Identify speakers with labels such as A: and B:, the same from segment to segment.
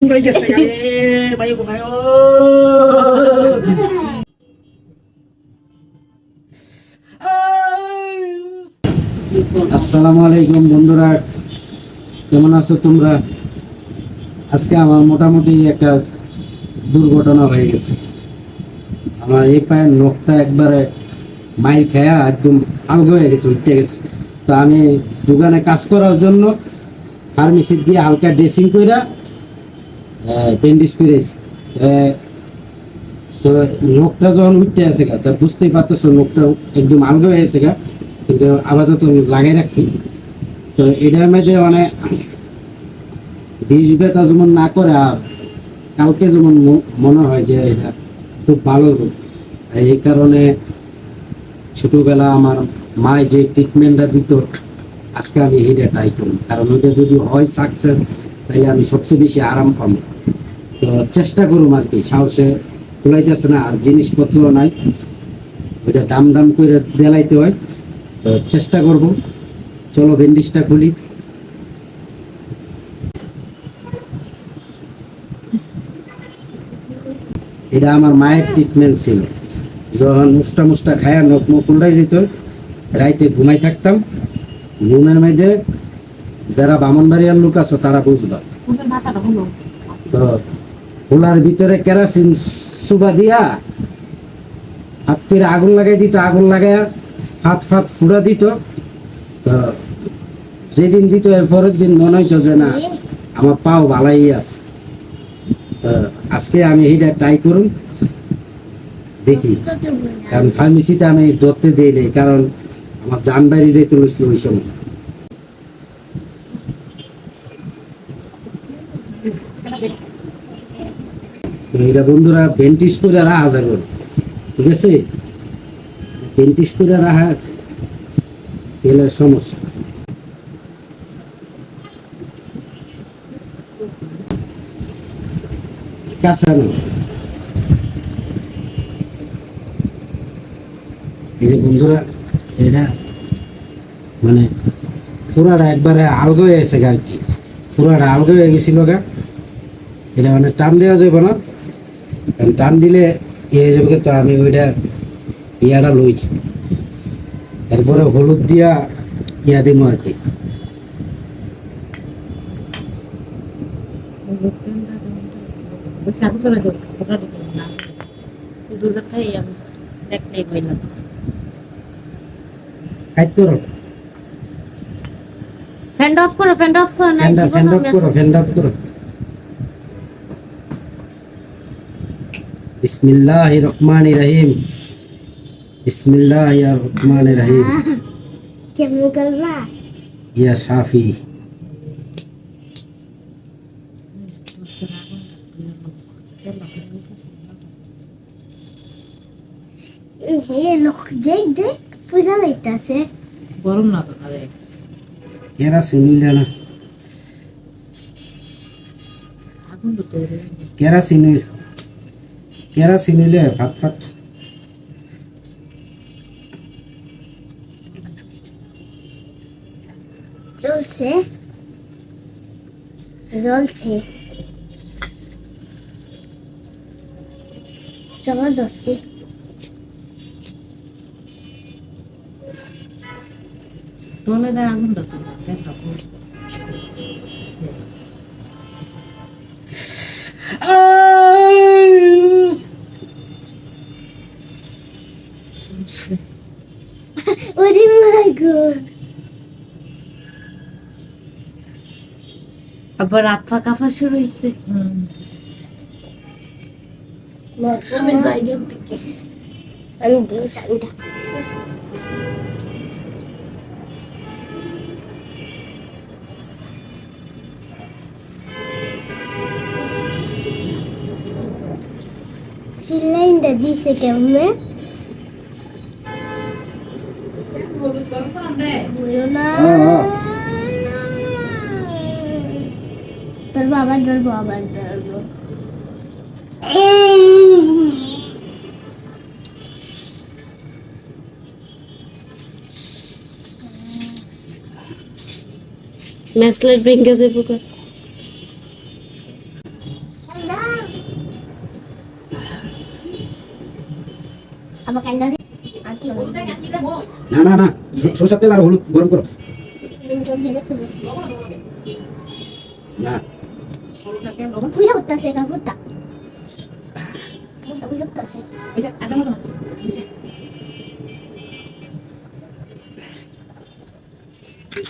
A: Guys, bayo ko kayo. আসসালামু আলাইকুম বন্ধুরা, কেমন আছো তোমরা? আজকে আমার মোটামুটি একটা দুর্ঘটনা হয়ে গেছে। আমার এই পায়ের নখটা একবারে মাইর খেয়া একদম আলগা হয়ে গেছে, উঠতে গেছে। তো আমি দোকানে কাজ করার জন্য ফার্মেসি দিয়ে হালকা ড্রেসিং করে ব্যান্ডেজ করেছি। তো নখটা যখন উঠতে আছে গা, তা বুঝতেই পারতেছো নখটা একদম আলগা হয়ে গেছে গা, কিন্তু আপাতত লাগাই রাখছি। তো এটার মধ্যে মানে বিষ ব্যথা যেমন না করে, আর কালকে যেমন মনে হয় যে এটা খুব ভালো রোগ। এই কারণে ছোটবেলা আমার মায় যে ট্রিটমেন্টটা দিত, আজকে আমি এটা ট্রাই করি, কারণ ওইটা যদি হয় সাকসেস তাহলে আমি সবচেয়ে বেশি আরাম পাবো। তো চেষ্টা করুম আর কি, সাহসে খোলাইতেছে না, আর জিনিসপত্র নাই, ওইটা দাম দাম করে দেলাইতে হয়। তো চেষ্টা করব, চলো ব্যান্ডেজটা খুলি। এটা আমার মায়ের ট্রিটমেন্ট ছিল। যখন মুষ্টা মুষ্টা খায়া নখ মুখ উল্টাই দিত, রাইতে ঘুমাই থাকতাম। ঘুমের মধ্যে যারা বামনবাড়িয়ার লোক আছো তারা বুঝবা, তো খোলার ভিতরে কেরাসিন সুবা দিয়া হাত করে আগুন লাগাই দিত, আগুন লাগাইয়া ফাত ফাত ফুড়া দিত। তো যেদিন দিত এর পরের দিন মনে হইতো যে না, আমার পাও ভালাই আছে। তো আজকে আমি এইটা ট্রাই করুন, দেখি। কারণ ফার্মেসিতে আমি ধরতে দিই নাই, কারণ আমার জান বাইরে যেতে হয়েছিল ওই সময়। তো এটা বন্ধুরা বেন্টিস করে রাখা যাবে, ঠিক আছে? বেন্টিস করে রাখা গেলে সমস্যা। কাঁচা না, এই যে বন্ধুরা, এটা মানে ফুরাটা একবারে আলগা হয়ে গেছে আর কি, ফুরাটা আলগা হয়ে গেছিল গা। এটা মানে টান দেওয়া যাবে না, কারণ টান দিলে ইয়ে হয়ে যাবে। তো আমি ওইটা ইয়াটা লই, তারপরে হলুদ দিয়া ইয়া দিব আর কি। কাট করো,
B: ফ্যান অফ করো, ফ্যান অফ করো, না
A: ফ্যান
B: জীবন
A: অফ করো, ফ্যান অফ করো। বিসমিল্লাহির রহমানির রহিম, বিসমিল্লাহির রহমানির রহিম।
B: কেমন করবা?
A: ইয়া শাফি।
B: হে লোক দেখ দেখ পূজা লাইতাছে।
C: গরম না তো আরে
A: কেরাসিন নিলে না,
C: আগুন তো তৈরি
A: কেরাসিন নিলে ফাট ফাট।
B: জ্বলছে জ্বলছে, চলো দোস্তি।
C: তোলে দেয় আগুনটা তো দেখা
B: ওরে মাই গড,
C: আবার রাত কাঁপা শুরু হয়েছে।
B: আমি যাই থেকে, আমি ব্লু সানটা। সিলাইনটা দিছে কেমনে বলো না, ধরবো আবার ধরবো আবার ধরবো। ম্যাসলাইট ভেঙে দেবো। Apa candle? Aki.
A: না না না, সরষের তেল আর হলুদ গরম করো। না
B: Kuya utas ya kabuta. Kabuta kuya utas ya.
C: Bisa, ada mau teman? Bisa.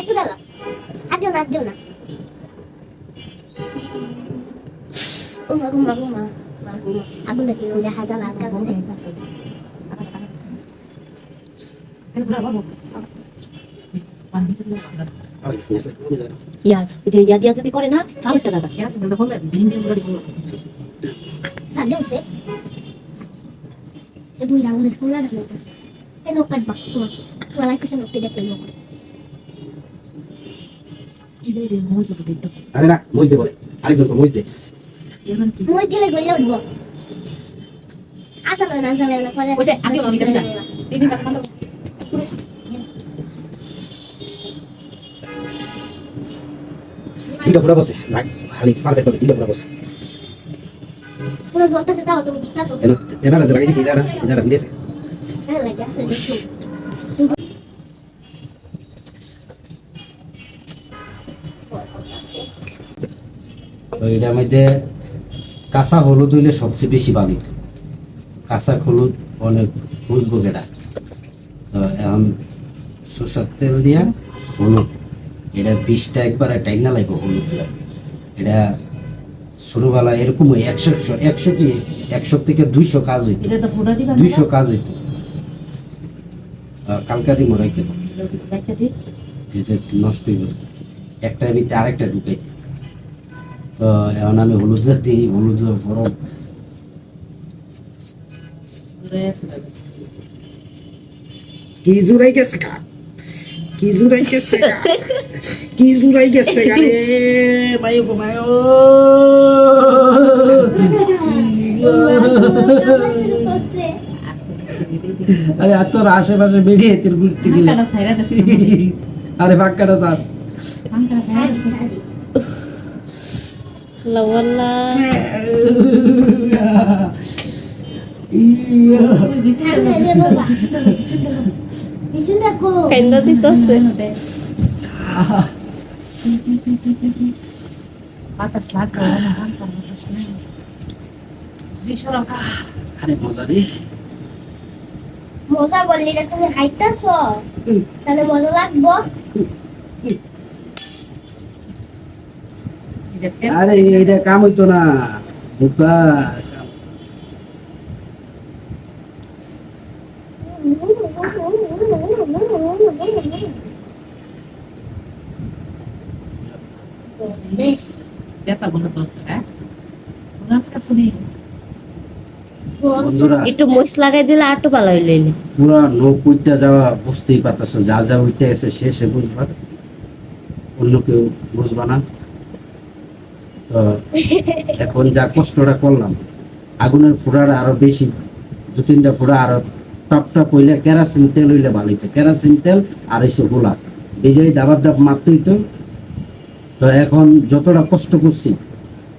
B: Itu dalam. Ada na. Rumah. Aku udah kira udah hasil angkat
C: Oke,
B: deh.
C: kasih. Kan udah bawa. Mandi sebelum makan.
A: ওই নিয়ে আসলে
D: ইয়ার ওই যে ইয়া দিয়া যদি করে না তাহলে একটা জায়গা
C: Ya, sudah boleh. Dinding udah dibuat.
B: Sadar sih. Ibu yang udah pulang dah lepas. Nokat bak. Malah kita nuk tidak kelihatan nokat.
C: Jadi dia mau seperti itu.
A: আরে না মরিচ দে বলে, আরেকজন তো মরিচ দে।
C: Jangan kita.
B: Mau jelas jual udah. Asal na pada.
C: Wes, aku mau kita. Ini tak mana.
A: দুইটা ফুটা বসে, লাগ হালি পারফেক্ট হবে, দুইটা ফুটা বসে।
B: Udah jual tas tahu tuh kita so.
A: এনো তেনা রাজা লাগাই দিছি যারা ভিড়েছে।
B: Lagi asal gitu.
A: তো এটার মধ্যে কাঁচা হলুদ হইলে সবচেয়ে বেশি ভালো। কাঁচা হলুদ অনেক বুঝবো কেটা। তো এখন সরষের তেল দিয়া হলুদ, এটা 20টা একবারে টাইনা লাগবে হলুদ দিয়া। এটা ছোটবেলা এরকম 100 কি 100 থেকে 200 কাজ হইতো,
C: Kita tak mudah di mana?
A: 200 কাজ হইতো। কালকা দি মরাই কে
C: Baca di.
A: এটা একটু নষ্ট হইব, একটার ভিতরে আরেকটা ঢুকাইতে। তো এখন আমি হলুদ দিই, হলুদ গরম
C: Sudah sudah.
A: কি জুড়াই গেছে কা, কি জুড়াই গেছে কা, কি জুড়াই গেছে কা রে মায়ো গো মায়ো। আরে আর তোর আশেপাশে বেরিয়ে তোর ঘুরতে গেলে,
C: Karena saya ada sih.
A: আরে ফাঁকাটা স্যার
C: Karena saya.
D: লাওয়াল্লা
A: ইয়া
C: Bisa
B: Bisunda ko.
D: কাইন্দা দিতেছে
C: Atas lagu orang hantar atasnya. Bisa orang.
A: আরে মজা রে।
B: মজা বললি না তুমি খাইতাছো তাহলে মজা লাগবো
A: আরে এইটা কাম হইতো না বোকা।
C: Dia tak boleh terus ya. Kenapa sini?
A: বন্ধুরা
D: একটু মরিচ লাগাই দিলে আরটু ভালো হইলো এলে
A: পুরা নখ উইটা যাওয়া বুঝতেই পারতেছো, যা যা উইটা গেছে শেষে বুঝবা, অন্য কেউ বুঝবা না। তো এখন যা কষ্টটা করলাম, আগুনের ফুড়ার আরো বেশি 2-3টা ফুড়া আরো টপ হইলে কেরাসিন তেল হইলে ভালো হইতো। কেরাসিন তেল আর এসে গোলা বিজয়ী দাবাত মারতে হইতো। তো এখন যতটা কষ্ট করছি,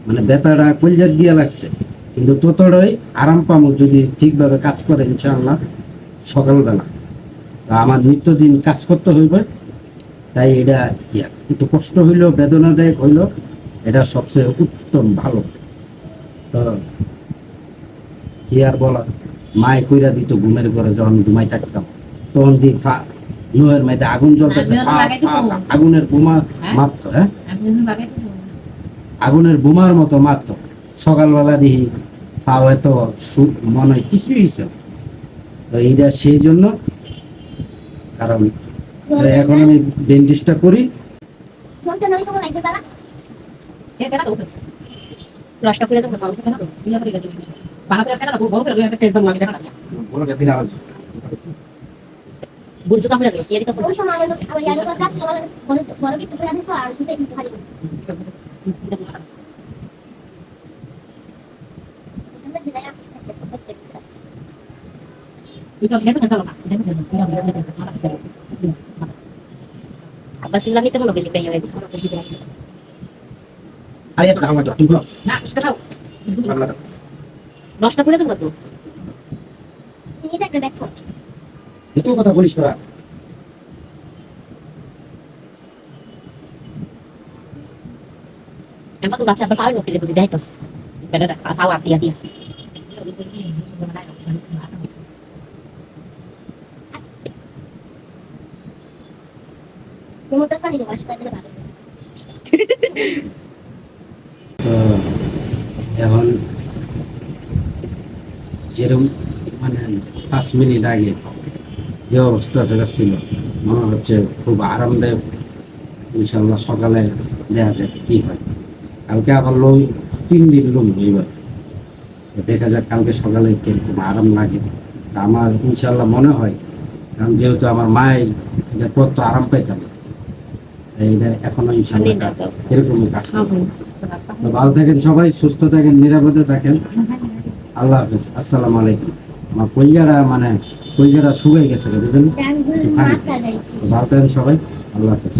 A: মানে বেতাটা কলজার দিয়া লাগছে, কিন্তু ততটাই আরাম পাবো যদি ঠিকভাবে কাজ করে ইনশাআল্লাহ সকালবেলা। তা আমার নিত্যদিন কাজ করতে হইবে, তাই এটা একটু কষ্ট হইলেও বেদনাদায়ক হইলেও এটা সবচেয়ে উত্তম ভালো। তো কি আর বলা, মায় কইরা দিত ঘুমের ঘরে যখন ঘুমাই থাকতাম, তখন দিন নোয়ের মাইতে আগুন জ্বলতেছে, আগুনের বোমা মারতো। হ্যাঁ,
C: Ambil ini pakai itu.
A: আগুনের বোমার মতো মারতো। সকালবেলা দেখি ফাও এত মনে হয় কিছুই হয়েছে। তো এইটা সেই জন্য, কারণ এখন আমি ডেন্টিস্টটা করি।
B: Nonton nabi sama lagi bala.
C: Ya kena tuh.
D: রসটা ফুলে দেবো
C: Kalau kena tuh, dia pergi gaji. Bahkan kena tuh, baru kena dia tes lagi kena.
A: বলো গেছে কিনা আবার?
D: বুড়জু কাপড় দেবো কি আর কাপড়
B: Oy sama ama yaro ka kas kalau baru gitu kan so ar kita itu hari. Kita tidak ya.
C: Bisa lihat kan kalau dia bisa lihat.
D: আব্বাসির লাগিতে মনে বেলি পাই হয়ে
A: আরে এত ঢাকা তুমি বলো।
C: Nah, sudah tahu.
A: পাল্লা দাও।
D: নষ্ট করে দেবো তো
B: এটা একটা দেখো
A: এত কথা বলিস তোরা।
D: এখন তো বাচ্চা আবার ফাউল নোট বুঝি দেখাইতাছে বেটাটা ফাউ আতিয়া দিয়া
B: মোমোটা পানি দেবো আসলে দিলে ভালো
A: তো এখন যেরকম মানে 5 মিনিট আগে যে অবস্থা সেটা ছিল মনে হচ্ছে খুব আরামদায়ক। ইনশাল্লাহ সকালে দেখা যাক কি হয়। কালকে আবার 3 দিন লুম এইবার, তো দেখা যাক কালকে সকালে কিরকম আরাম লাগে। তা আমার ইনশাল্লাহ মনে হয়, কারণ যেহেতু আমার মায়ের এটা কত আরাম পাইতাম, তাই এটা এখনো ইনশাল্লাহ এরকমই কাজ করবে। তো ভালো থাকেন সবাই, সুস্থ থাকেন, নিরাপদে থাকেন। আল্লাহ হাফিজ, আসসালামু আলাইকুম। আমার কলজারা শুকাই গেছে বুঝলেন।
B: ডাঙ্গুল মাছ লাগাইছি
A: ভালো থাকেন সবাই, আল্লাহ হাফিজ।